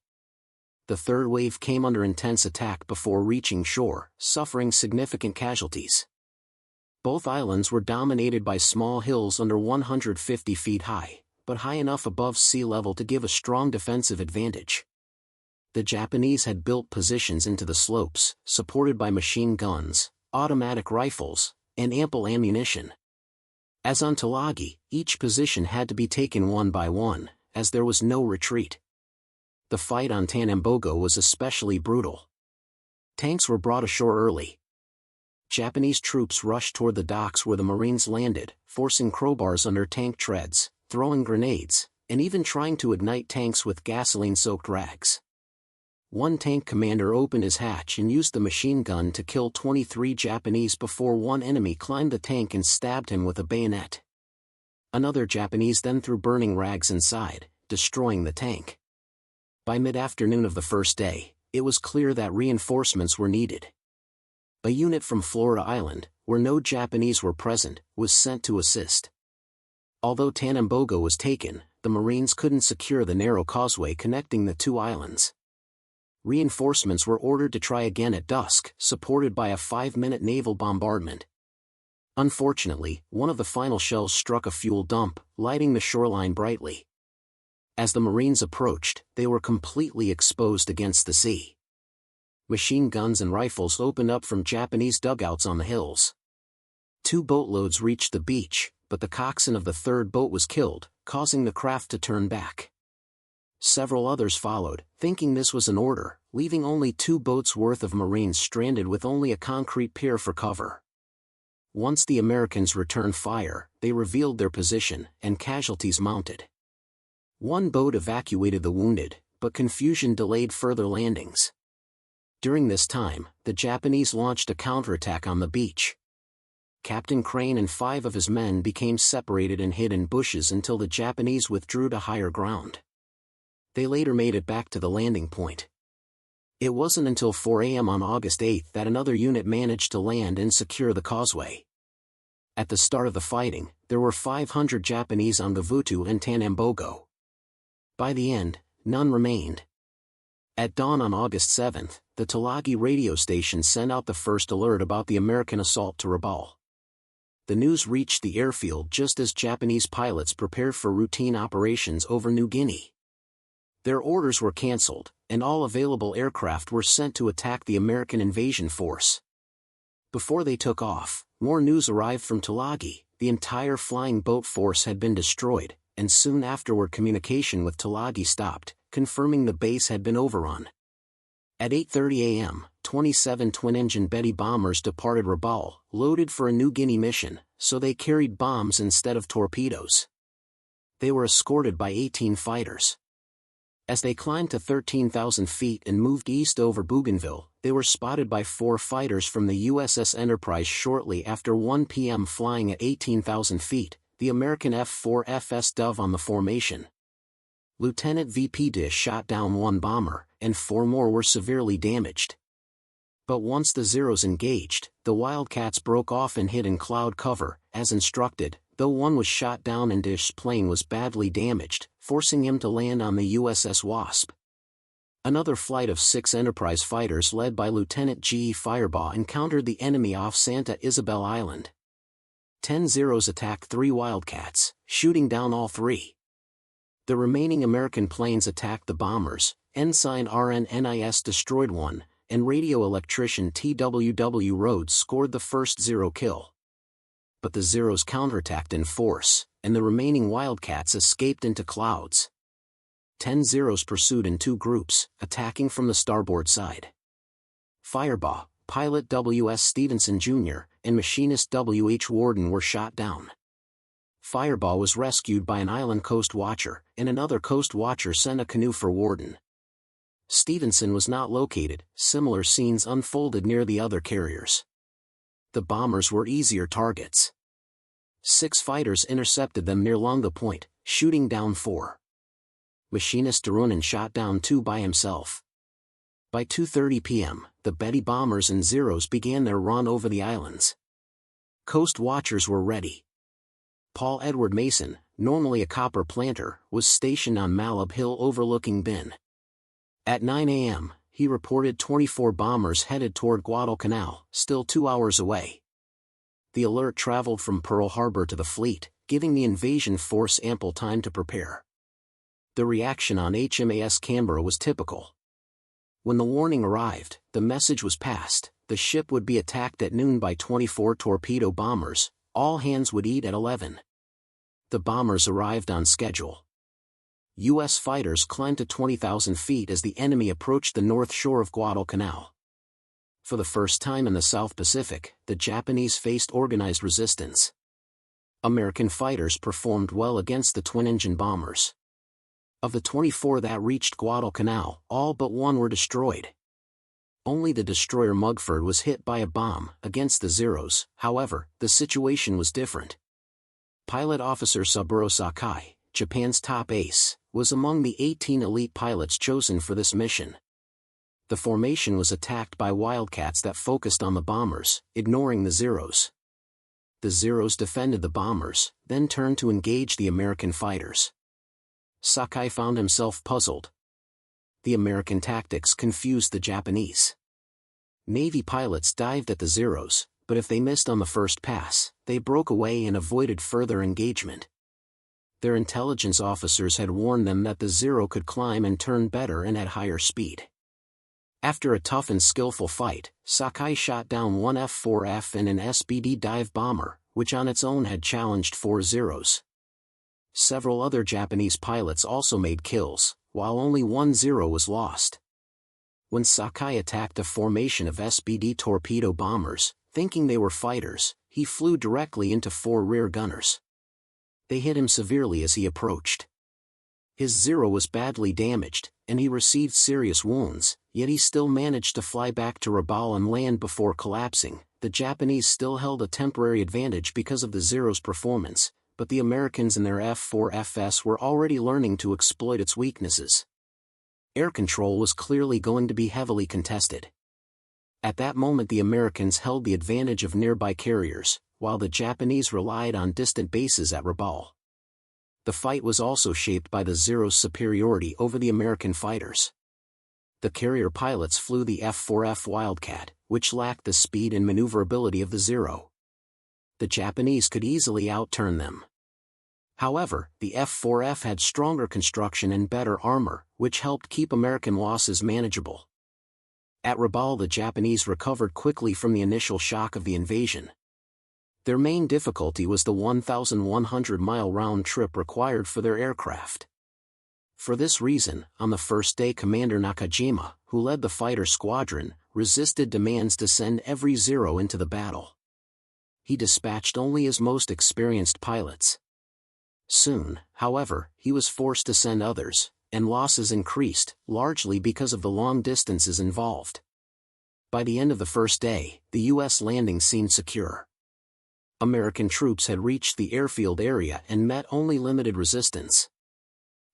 The third wave came under intense attack before reaching shore, suffering significant casualties. Both islands were dominated by small hills under 150 feet high, but high enough above sea level to give a strong defensive advantage. The Japanese had built positions into the slopes, supported by machine guns, automatic rifles, and ample ammunition. As on Tulagi, each position had to be taken one by one, as there was no retreat. The fight on Tanambogo was especially brutal. Tanks were brought ashore early. Japanese troops rushed toward the docks where the Marines landed, forcing crowbars under tank treads, throwing grenades, and even trying to ignite tanks with gasoline-soaked rags. One tank commander opened his hatch and used the machine gun to kill 23 Japanese before one enemy climbed the tank and stabbed him with a bayonet. Another Japanese then threw burning rags inside, destroying the tank. By mid-afternoon of the first day, it was clear that reinforcements were needed. A unit from Florida Island, where no Japanese were present, was sent to assist. Although Tanambogo was taken, the Marines couldn't secure the narrow causeway connecting the 2 islands. Reinforcements were ordered to try again at dusk, supported by a 5-minute naval bombardment. Unfortunately, one of the final shells struck a fuel dump, lighting the shoreline brightly. As the Marines approached, they were completely exposed against the sea. Machine guns and rifles opened up from Japanese dugouts on the hills. 2 boatloads reached the beach, but the coxswain of the 3rd boat was killed, causing the craft to turn back. Several others followed, thinking this was an order, leaving only 2 boats' worth of Marines stranded with only a concrete pier for cover. Once the Americans returned fire, they revealed their position, and casualties mounted. 1 boat evacuated the wounded, but confusion delayed further landings. During this time, the Japanese launched a counterattack on the beach. Captain Crane and 5 of his men became separated and hid in bushes until the Japanese withdrew to higher ground. They later made it back to the landing point. It wasn't until 4 a.m. on August 8 that another unit managed to land and secure the causeway. At the start of the fighting, there were 500 Japanese on Gavutu and Tanambogo. By the end, none remained. At dawn on August 7, the Tulagi radio station sent out the first alert about the American assault to Rabaul. The news reached the airfield just as Japanese pilots prepared for routine operations over New Guinea. Their orders were cancelled, and all available aircraft were sent to attack the American invasion force. Before they took off, more news arrived from Tulagi. The entire flying boat force had been destroyed, and soon afterward communication with Tulagi stopped, confirming the base had been overrun. At 8:30 a.m., 27 twin-engine Betty bombers departed Rabaul, loaded for a New Guinea mission, so they carried bombs instead of torpedoes. They were escorted by 18 fighters. As they climbed to 13,000 feet and moved east over Bougainville, they were spotted by 4 fighters from the USS Enterprise shortly after 1 p.m. flying at 18,000 feet, the American F-4FS Dove on the formation. Lieutenant V.P. Dish shot down 1 bomber, and 4 more were severely damaged. But once the Zeros engaged, the Wildcats broke off and hid in cloud cover, as instructed, though one was shot down and Dish's plane was badly damaged, forcing him to land on the USS Wasp. Another flight of 6 Enterprise fighters led by Lieutenant G. E. Firebaugh encountered the enemy off Santa Isabel Island. 10 Zeros attacked 3 Wildcats, shooting down all 3. The remaining American planes attacked the bombers, Ensign RNNIS destroyed one, and radio electrician TWW Rhodes scored the first Zero kill. But the Zeros counterattacked in force, and the remaining Wildcats escaped into clouds. 10 Zeros pursued in two groups, attacking from the starboard side. Firebaugh, pilot W.S. Stevenson Jr., and machinist W.H. Warden were shot down. Firebaugh was rescued by an island coast watcher, and another coast watcher sent a canoe for Warden. Stevenson was not located. Similar scenes unfolded near the other carriers. The bombers were easier targets. 6 fighters intercepted them near Longa Point, shooting down 4. Machinist Darunin shot down 2 by himself. By 2:30 p.m., the Betty bombers and Zeros began their run over the islands. Coast watchers were ready. Paul Edward Mason, normally a copper planter, was stationed on Malab Hill overlooking Bin. At 9 a.m., he reported 24 bombers headed toward Guadalcanal, still 2 hours away. The alert traveled from Pearl Harbor to the fleet, giving the invasion force ample time to prepare. The reaction on HMAS Canberra was typical. When the warning arrived, the message was passed: the ship would be attacked at noon by 24 torpedo bombers, all hands would eat at 11. The bombers arrived on schedule. U.S. fighters climbed to 20,000 feet as the enemy approached the north shore of Guadalcanal. For the first time in the South Pacific, the Japanese faced organized resistance. American fighters performed well against the twin-engine bombers. Of the 24 that reached Guadalcanal, all but 1 were destroyed. Only the destroyer Mugford was hit by a bomb. Against the Zeros, however, the situation was different. Pilot Officer Saburo Sakai, Japan's top ace, was among the 18 elite pilots chosen for this mission. The formation was attacked by Wildcats that focused on the bombers, ignoring the Zeros. The Zeros defended the bombers, then turned to engage the American fighters. Sakai found himself puzzled. The American tactics confused the Japanese. Navy pilots dived at the Zeros, but if they missed on the first pass, they broke away and avoided further engagement. Their intelligence officers had warned them that the Zero could climb and turn better and at higher speed. After a tough and skillful fight, Sakai shot down 1 F-4F and an SBD dive bomber, which on its own had challenged 4 Zeros. Several other Japanese pilots also made kills, while only 1 Zero was lost. When Sakai attacked a formation of SBD torpedo bombers, thinking they were fighters, he flew directly into 4 rear gunners. They hit him severely as he approached. His Zero was badly damaged, and he received serious wounds, yet he still managed to fly back to Rabaul and land before collapsing. The Japanese still held a temporary advantage because of the Zero's performance, but the Americans and their F-4FS were already learning to exploit its weaknesses. Air control was clearly going to be heavily contested. At that moment the Americans held the advantage of nearby carriers, while the Japanese relied on distant bases at Rabaul. The fight was also shaped by the Zero's superiority over the American fighters. The carrier pilots flew the F-4F Wildcat, which lacked the speed and maneuverability of the Zero. The Japanese could easily outturn them. However, the F-4F had stronger construction and better armor, which helped keep American losses manageable. At Rabaul the Japanese recovered quickly from the initial shock of the invasion. Their main difficulty was the 1,100-mile round trip required for their aircraft. For this reason, on the first day Commander Nakajima, who led the fighter squadron, resisted demands to send every Zero into the battle. He dispatched only his most experienced pilots. Soon, however, he was forced to send others, and losses increased, largely because of the long distances involved. By the end of the first day, the U.S. landing seemed secure. American troops had reached the airfield area and met only limited resistance.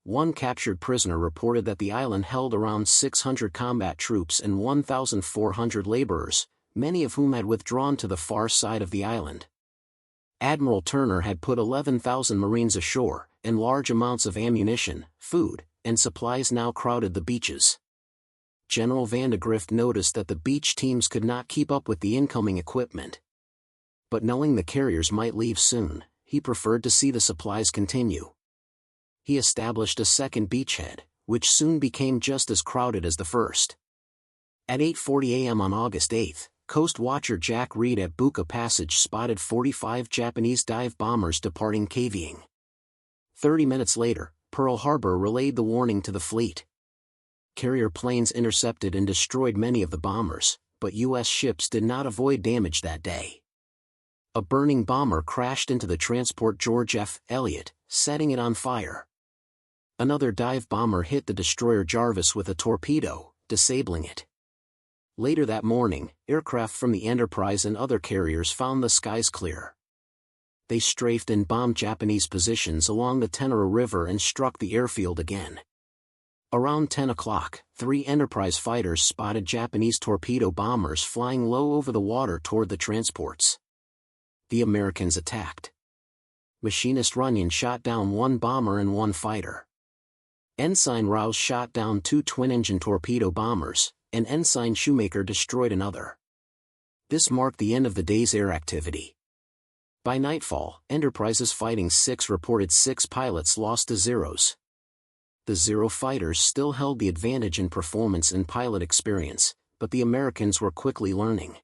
One captured prisoner reported that the island held around 600 combat troops and 1,400 laborers, many of whom had withdrawn to the far side of the island. Admiral Turner had put 11,000 Marines ashore, and large amounts of ammunition, food, and supplies now crowded the beaches. General Vandegrift noticed that the beach teams could not keep up with the incoming equipment. But knowing the carriers might leave soon, he preferred to see the supplies continue. He established a second beachhead, which soon became just as crowded as the first. At 8:40 a.m. on August 8, Coast Watcher Jack Reed at Buka Passage spotted 45 Japanese dive bombers departing Kavieng. 30 minutes later, Pearl Harbor relayed the warning to the fleet. Carrier planes intercepted and destroyed many of the bombers, but U.S. ships did not avoid damage that day. A burning bomber crashed into the transport George F. Elliott, setting it on fire. Another dive bomber hit the destroyer Jarvis with a torpedo, disabling it. Later that morning, aircraft from the Enterprise and other carriers found the skies clear. They strafed and bombed Japanese positions along the Tenara River and struck the airfield again. Around 10 o'clock, 3 Enterprise fighters spotted Japanese torpedo bombers flying low over the water toward the transports. The Americans attacked. Machinist Runyon shot down 1 bomber and 1 fighter. Ensign Rouse shot down 2 twin-engine torpedo bombers, and Ensign Shoemaker destroyed another. This marked the end of the day's air activity. By nightfall, Enterprise's Fighting 6 reported 6 pilots lost to Zeros. The Zero fighters still held the advantage in performance and pilot experience, but the Americans were quickly learning.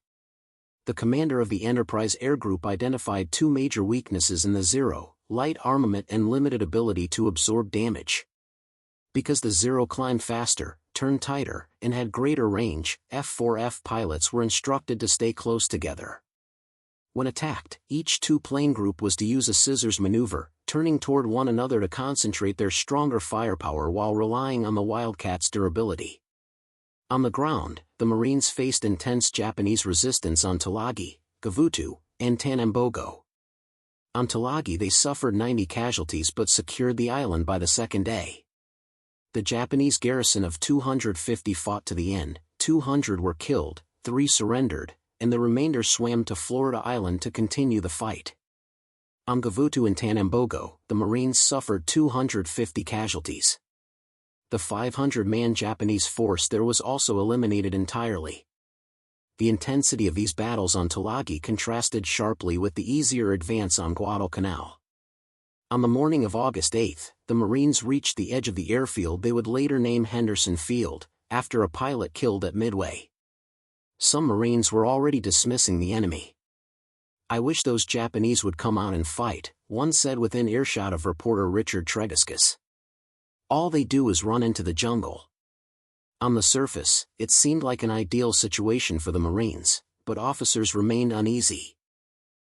The commander of the Enterprise Air Group identified 2 major weaknesses in the Zero: light armament and limited ability to absorb damage. Because the Zero climbed faster, turned tighter, and had greater range, F-4F pilots were instructed to stay close together. When attacked, each 2-plane group was to use a scissors maneuver, turning toward one another to concentrate their stronger firepower while relying on the Wildcat's durability. On the ground, the Marines faced intense Japanese resistance on Tulagi, Gavutu, and Tanambogo. On Tulagi they suffered 90 casualties but secured the island by the second day. The Japanese garrison of 250 fought to the end, 200 were killed, 3 surrendered, and the remainder swam to Florida Island to continue the fight. On Gavutu and Tanambogo, the Marines suffered 250 casualties. The 500-man Japanese force there was also eliminated entirely. The intensity of these battles on Tulagi contrasted sharply with the easier advance on Guadalcanal. On the morning of August 8, the Marines reached the edge of the airfield they would later name Henderson Field, after a pilot killed at Midway. Some Marines were already dismissing the enemy. "I wish those Japanese would come out and fight," one said within earshot of reporter Richard Tregiscus. "All they do is run into the jungle." On the surface, it seemed like an ideal situation for the Marines, but officers remained uneasy.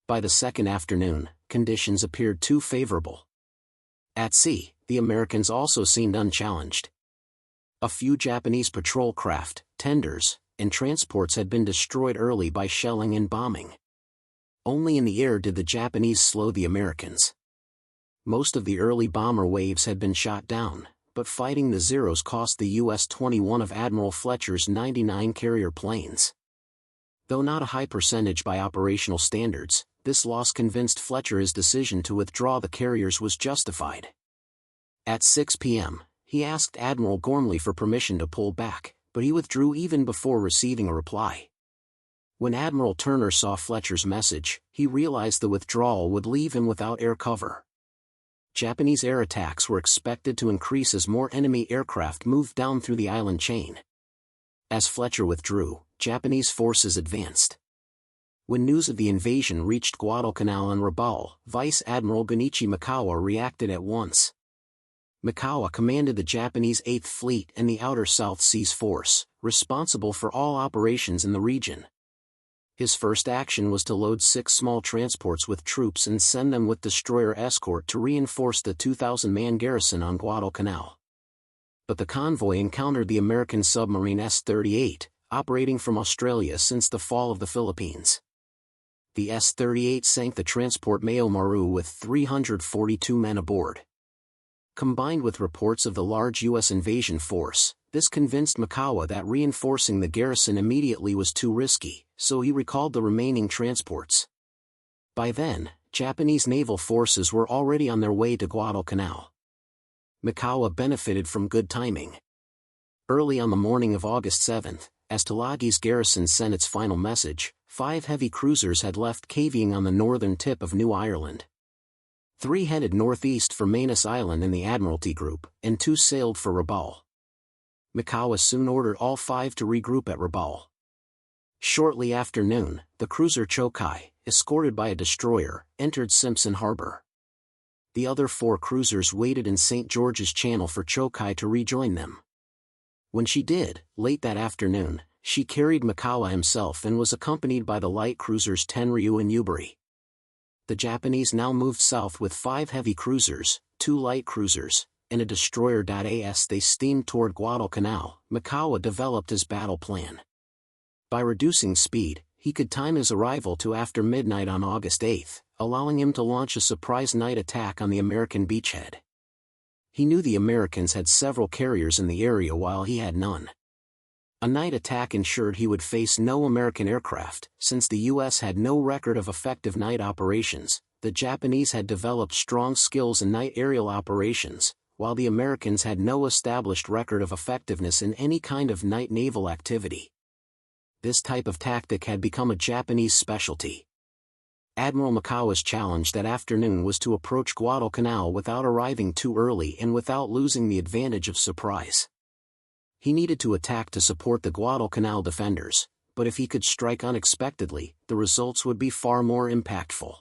By the second afternoon, conditions appeared too favorable. At sea, the Americans also seemed unchallenged. A few Japanese patrol craft, tenders, and transports had been destroyed early by shelling and bombing. Only in the air did the Japanese slow the Americans. Most of the early bomber waves had been shot down, but fighting the Zeros cost the U.S. 21 of Admiral Fletcher's 99 carrier planes. Though not a high percentage by operational standards, this loss convinced Fletcher his decision to withdraw the carriers was justified. At 6 p.m., he asked Admiral Gormley for permission to pull back, but he withdrew even before receiving a reply. When Admiral Turner saw Fletcher's message, he realized the withdrawal would leave him without air cover. Japanese air attacks were expected to increase as more enemy aircraft moved down through the island chain. As Fletcher withdrew, Japanese forces advanced. When news of the invasion reached Guadalcanal and Rabaul, Vice Admiral Gunichi Mikawa reacted at once. Mikawa commanded the Japanese 8th Fleet and the Outer South Seas Force, responsible for all operations in the region. His first action was to load 6 small transports with troops and send them with destroyer escort to reinforce the 2,000-man garrison on Guadalcanal. But the convoy encountered the American submarine S-38, operating from Australia since the fall of the Philippines. The S-38 sank the transport Mayo Maru with 342 men aboard. Combined with reports of the large U.S. invasion force, this convinced Mikawa that reinforcing the garrison immediately was too risky, so he recalled the remaining transports. By then, Japanese naval forces were already on their way to Guadalcanal. Mikawa benefited from good timing. Early on the morning of August 7, as Tulagi's garrison sent its final message, 5 heavy cruisers had left Kavieng on the northern tip of New Ireland. 3 headed northeast for Manus Island in the Admiralty Group, and 2 sailed for Rabaul. Mikawa soon ordered all 5 to regroup at Rabaul. Shortly after noon, the cruiser Chokai, escorted by a destroyer, entered Simpson Harbor. The other 4 cruisers waited in St. George's Channel for Chokai to rejoin them. When she did, late that afternoon, she carried Mikawa himself and was accompanied by the light cruisers Tenryu and Yubari. The Japanese now moved south with 5 heavy cruisers, 2 light cruisers, and a destroyer. As they steamed toward Guadalcanal, Mikawa developed his battle plan. By reducing speed, he could time his arrival to after midnight on August 8, allowing him to launch a surprise night attack on the American beachhead. He knew the Americans had several carriers in the area while he had none. A night attack ensured he would face no American aircraft. Since the U.S. had no record of effective night operations, the Japanese had developed strong skills in night aerial operations, while the Americans had no established record of effectiveness in any kind of night naval activity. This type of tactic had become a Japanese specialty. Admiral Mikawa's challenge that afternoon was to approach Guadalcanal without arriving too early and without losing the advantage of surprise. He needed to attack to support the Guadalcanal defenders, but if he could strike unexpectedly, the results would be far more impactful.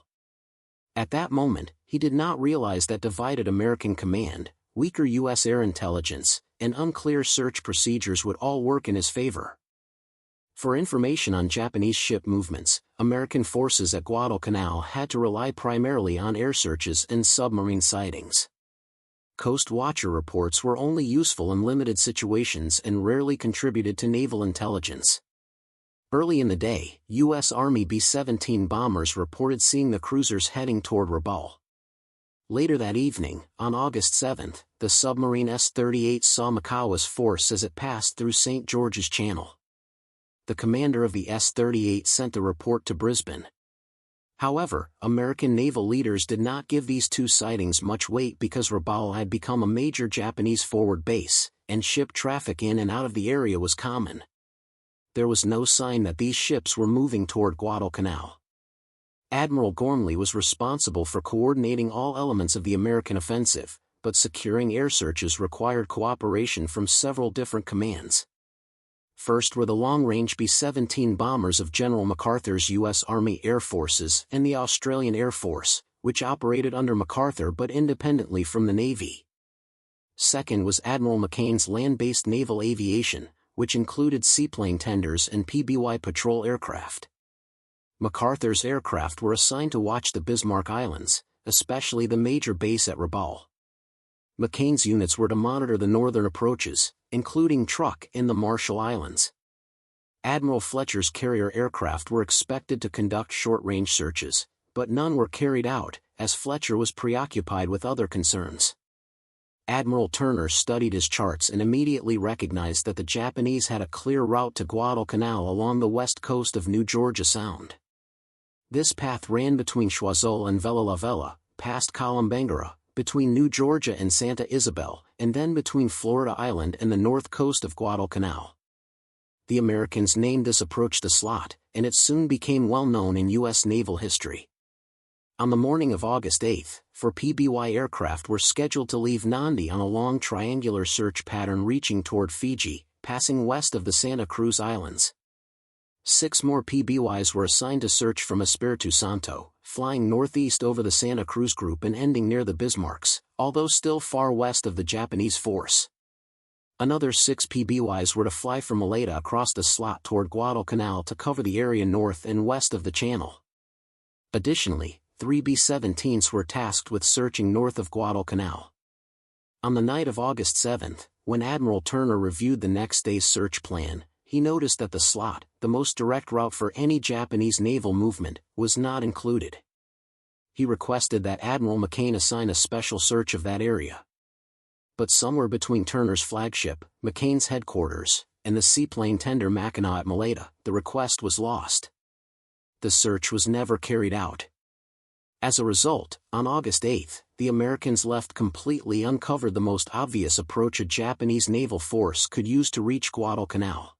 At that moment, he did not realize that divided American command, weaker U.S. air intelligence, and unclear search procedures would all work in his favor. For information on Japanese ship movements, American forces at Guadalcanal had to rely primarily on air searches and submarine sightings. Coast Watcher reports were only useful in limited situations and rarely contributed to naval intelligence. Early in the day, U.S. Army B-17 bombers reported seeing the cruisers heading toward Rabaul. Later that evening, on August 7, the submarine S-38 saw Mikawa's force as it passed through St. George's Channel. The commander of the S-38 sent the report to Brisbane. However, American naval leaders did not give these 2 sightings much weight because Rabaul had become a major Japanese forward base, and ship traffic in and out of the area was common. There was no sign that these ships were moving toward Guadalcanal. Admiral Gormley was responsible for coordinating all elements of the American offensive, but securing air searches required cooperation from several different commands. First were the long-range B-17 bombers of General MacArthur's U.S. Army Air Forces and the Australian Air Force, which operated under MacArthur but independently from the Navy. Second was Admiral McCain's land-based naval aviation, which included seaplane tenders and PBY patrol aircraft. MacArthur's aircraft were assigned to watch the Bismarck Islands, especially the major base at Rabaul. McCain's units were to monitor the northern approaches, including Truk in the Marshall Islands. Admiral Fletcher's carrier aircraft were expected to conduct short-range searches, but none were carried out, as Fletcher was preoccupied with other concerns. Admiral Turner studied his charts and immediately recognized that the Japanese had a clear route to Guadalcanal along the west coast of New Georgia Sound. This path ran between Choiseul and Vella La Vella, past Columbangara, between New Georgia and Santa Isabel, and then between Florida Island and the north coast of Guadalcanal. The Americans named this approach the Slot, and it soon became well known in U.S. naval history. On the morning of August 8, 4 PBY aircraft were scheduled to leave Nandi on a long triangular search pattern reaching toward Fiji, passing west of the Santa Cruz Islands. 6 more PBYs were assigned to search from Espiritu Santo, flying northeast over the Santa Cruz Group and ending near the Bismarcks, although still far west of the Japanese force. Another 6 PBYs were to fly from Maleta across the Slot toward Guadalcanal to cover the area north and west of the channel. Additionally, 3 B-17s were tasked with searching north of Guadalcanal. On the night of August 7, when Admiral Turner reviewed the next day's search plan, he noticed that the Slot, the most direct route for any Japanese naval movement, was not included. He requested that Admiral McCain assign a special search of that area. But somewhere between Turner's flagship, McCain's headquarters, and the seaplane tender Mackinac at Maleta, the request was lost. The search was never carried out. As a result, on August 8, the Americans left completely uncovered the most obvious approach a Japanese naval force could use to reach Guadalcanal.